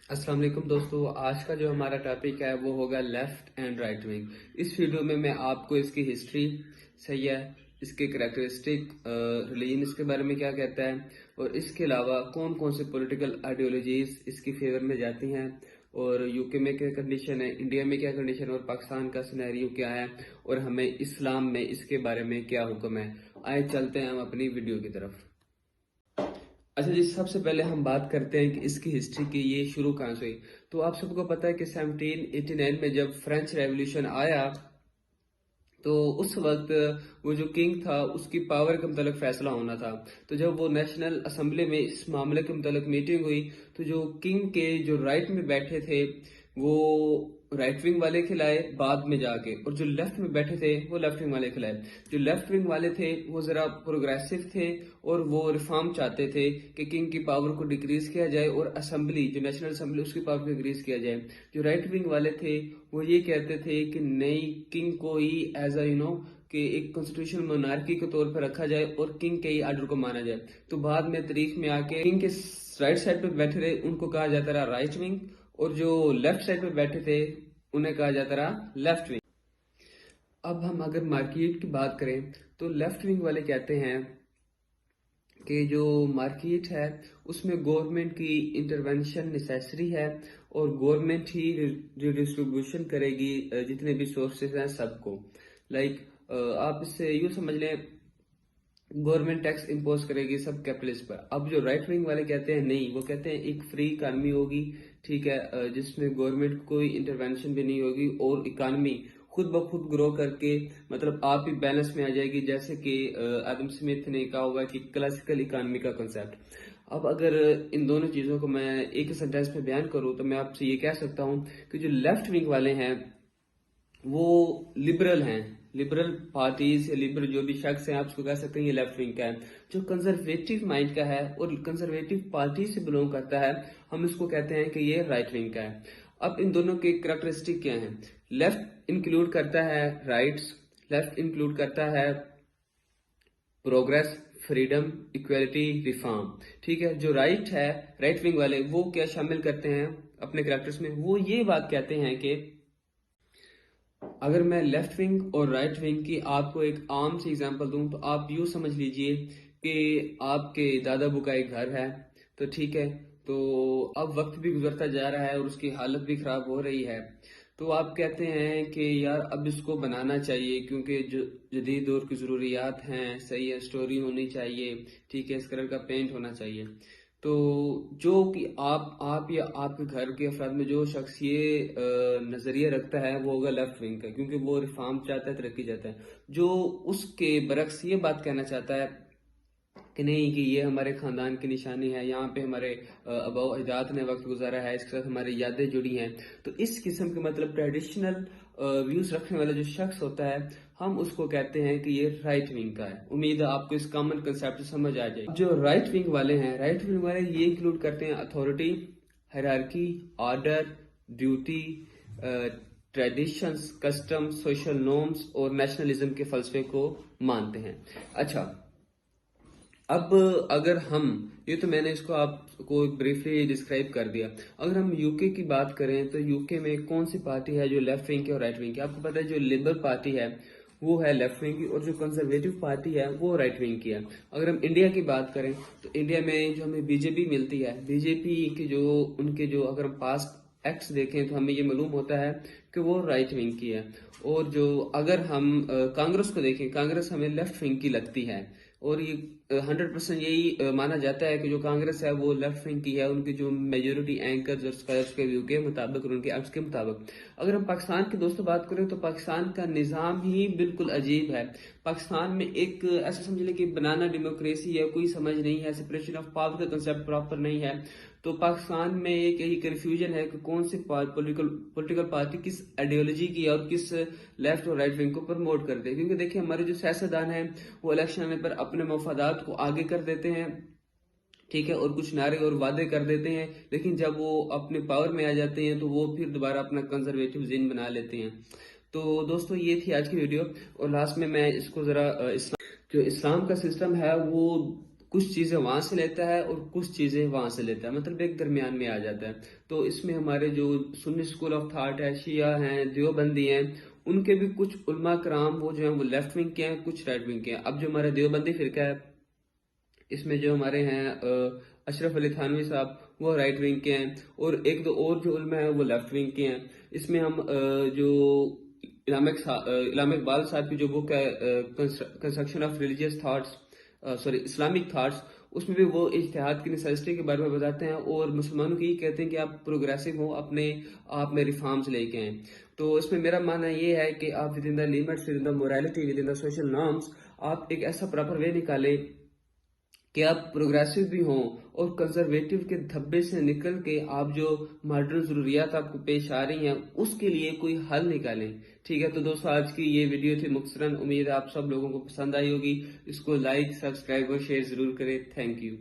अस्सलाम वालेकुम दोस्तों, आज का जो हमारा टॉपिक है वो होगा लेफ्ट एंड राइट विंग। इस वीडियो में मैं आपको इसकी हिस्ट्री सही है, इसके करेक्टरिस्टिक, रिलीजन इसके बारे में क्या कहता है, और इसके अलावा कौन कौन से पॉलिटिकल आइडियोलॉजीज इसकी फेवर में जाती हैं, और यूके में क्या कंडीशन है, इंडिया में क्या कंडीशन है, और पाकिस्तान का सिनेरियो क्या है, और हमें इस्लाम में इसके बारे में क्या हुक्म है। आए चलते हैं हम अपनी वीडियो की तरफ। अच्छा जी, सबसे पहले हम बात करते हैं कि इसकी हिस्ट्री की ये शुरू कहाँ से हुई। तो आप सबको पता है कि 1789 में जब फ्रेंच रेवोल्यूशन आया, तो उस वक्त वो जो किंग था उसकी पावर के मुतालिक फैसला होना था। तो जब वो नेशनल असेंबली में इस मामले के मुतालिक मीटिंग हुई, तो जो किंग के जो राइट में बैठे थे वो राइट विंग वाले खिलाए बाद में जाके, और जो लेफ्ट में बैठे थे वो लेफ्ट विंग वाले खिलाए। जो लेफ्ट विंग वाले थे वो जरा प्रोग्रेसिव थे और वो रिफॉर्म चाहते थे कि किंग की पावर को डिक्रीज किया जाए और असेंबली जो नेशनल असेंबली उसकी पावर को डिक्रीज किया जाए। जो राइट विंग वाले थे वो ये कहते थे कि नई किंग को ही एज अ कि एक कॉन्स्टिट्यूशन मोनार्की के तौर पर रखा जाए और किंग के ही आर्डर को माना जाए। तो बाद में तारीख में आके किंग के राइट साइड पे बैठे रहे उनको कहा जाता रहा राइट विंग, और जो लेफ्ट साइड पे बैठे थे उन्हें कहा जाता रहा लेफ्ट विंग। अब हम अगर मार्केट की बात करें तो लेफ्ट विंग वाले कहते हैं कि जो मार्केट है उसमें गवर्नमेंट की इंटरवेंशन नेसेसरी है, और गवर्नमेंट ही रिडिस्ट्रीब्यूशन करेगी जितने भी सोर्सेज हैं सबको। लाइक आप इससे यूँ समझ लें, गवर्नमेंट टैक्स इम्पोज करेगी सब कैपिटलिस्ट पर। अब जो राइट विंग वाले कहते हैं नहीं, वो कहते हैं एक फ्री इकानमी होगी, ठीक है, जिसमें गवर्नमेंट कोई इंटरवेंशन भी नहीं होगी और इकानमी खुद ब खुद ग्रो करके मतलब आप ही बैलेंस में आ जाएगी, जैसे कि एडम स्मिथ ने कहा होगा कि क्लासिकल इकानमी का कंसेप्ट। अब अगर इन दोनों चीजों को मैं एक सेंटेंस में बयान करूं तो मैं आपसे ये कह सकता हूं कि जो लेफ्ट विंग वाले हैं वो लिबरल हैं। लिबरल पार्टीज या लिबरल जो भी शख्स हैं आप उसको कह सकते हैं ये लेफ्ट विंग का है। जो कंजर्वेटिव माइंड का है और कंजर्वेटिव पार्टी से बिलोंग करता है हम इसको कहते हैं कि ये राइट विंग का है। अब इन दोनों के करेक्टरिस्टिक क्या हैं? लेफ्ट इंक्लूड करता है राइट्स, लेफ्ट इंक्लूड करता है प्रोग्रेस, फ्रीडम, इक्वेलिटी, रिफॉर्म। ठीक है, जो राइट है, राइट विंग वाले वो क्या शामिल करते हैं अपने करेक्टर्स में? वो ये बात कहते हैं कि अगर मैं लेफ्ट विंग और राइट विंग की आपको एक आम सी एग्जांपल दूं तो आप यूं समझ लीजिए कि आपके दादा अबू का एक घर है, तो ठीक है, तो अब वक्त भी गुजरता जा रहा है और उसकी हालत भी खराब हो रही है। तो आप कहते हैं कि यार अब इसको बनाना चाहिए क्योंकि जो जदीद दौर की ज़रूरियात हैं, सही है, स्टोरी होनी चाहिए, ठीक है, इस कलर का पेंट होना चाहिए। तो जो कि आप या आपके घर के अफराद में जो शख्स ये नजरिया रखता है वो होगा लेफ्ट विंग का, क्योंकि वो रिफॉर्म चाहता है, तरक्की चाहता है। जो उसके बरक्स ये बात कहना चाहता है कि नहीं, कि ये हमारे खानदान की निशानी है, यहाँ पे हमारे आबा अजदाद ने वक्त गुजारा है, इसके साथ हमारी यादें जुड़ी हैं। तो इस किस्म के मतलब ट्रेडिशनल व्यूज रखने वाला जो शख्स होता है हम उसको कहते हैं कि ये राइट विंग का है। उम्मीद है आपको इस कॉमन कंसेप्ट समझ आ जाए। जो राइट विंग वाले हैं, राइट विंग वाले ये इंक्लूड करते हैं authority, hierarchy, order, duty, traditions, custom, social norms और नेशनलिज्म के फलसफे को मानते हैं। अच्छा, अब अगर हम ये तो मैंने इसको आपको ब्रीफली डिस्क्राइब कर दिया। अगर हम यूके की बात करें तो यूके में कौन सी पार्टी है जो लेफ्ट विंग की और राइट विंग की? आपको पता है जो लिबरल पार्टी है वो है लेफ्ट विंग की, और जो कंजर्वेटिव पार्टी है वो राइट विंग की है। अगर हम इंडिया की बात करें तो इंडिया में जो हमें बीजेपी मिलती है, बीजेपी की जो उनके जो अगर हम पास एक्ट्स देखें तो हमें ये मालूम होता है कि वो राइट विंग की है। और जो अगर हम कांग्रेस को देखें, कांग्रेस हमें लेफ्ट विंग की लगती है, और ये 100% यही माना जाता है कि जो कांग्रेस है वो लेफ्ट विंग की है, उनकी जो मेजोरिटी एंकर्स और स्कॉलर्स के व्यू के मुताबिक और उनके एक्ट्स के मुताबिक। अगर हम पाकिस्तान की दोस्तों बात करें तो पाकिस्तान का निज़ाम ही बिल्कुल अजीब है। पाकिस्तान में एक ऐसा समझ लें कि बनाना डेमोक्रेसी है, कोई समझ नहीं है, सेपरेशन ऑफ पावर का कंसेप्ट प्रॉपर नहीं है। तो पाकिस्तान में एक यही कंफ्यूजन है कि कौन सी पॉलिटिकल पार्टी किस आइडियोलॉजी की है और किस लेफ्ट और राइट विंग को प्रमोट करते हैं। क्योंकि देखिए हमारे जो सियासतदान हैं वो इलेक्शन आने पर अपने मफादात को आगे कर देते हैं, ठीक है, और कुछ नारे और वादे कर देते हैं, लेकिन जब वो अपने पावर में आ जाते हैं तो वो फिर दोबारा अपना कंजर्वेटिव जिन बना लेते हैं। तो दोस्तों ये थी आज की वीडियो, और लास्ट में मैं इसको जरा जो इस्लाम का सिस्टम है वो कुछ चीजें वहां से लेता है और कुछ चीजें वहां से लेता है, मतलब एक दरमियान में आ जाता है। तो इसमें हमारे जो सुन्नी स्कूल ऑफ थॉट है, शिया हैं, देवबंदी हैं, उनके भी कुछ उलमा कराम वो जो है वो लेफ्ट विंग के हैं, कुछ राइट विंग के हैं। अब जो हमारा देवबंदी फिरका है, इसमें जो हमारे हैं अशरफ अली थानवी साहब, वो राइट विंग के हैं, और एक दो और जो उलमा है वो लेफ्ट विंग के हैं। इसमें हम जो इलामा इकबाल साहब की जो बुक है construction of religious thoughts, sorry Islamic thoughts, उसमें भी वो इज्तिहाद की नेसेसिटी के बारे में बताते हैं और मुसलमानों की कहते हैं कि आप प्रोग्रेसिव हो, अपने आप में रिफॉर्म्स लेके आए। तो इसमें मेरा मानना ये है कि आप with in the limits, with in the morality, with in the social norms, आप एक ऐसा प्रॉपर वे निकालें कि आप प्रोग्रेसिव भी हों और कंजर्वेटिव के धब्बे से निकल के आप जो मॉडर्न जरूरियात आपको पेश आ रही हैं उसके लिए कोई हल निकालें। ठीक है, तो दोस्तों आज की ये वीडियो थी मुख्तसरन, उम्मीद है आप सब लोगों को पसंद आई होगी। इसको लाइक, सब्सक्राइब और शेयर जरूर करें। Thank you.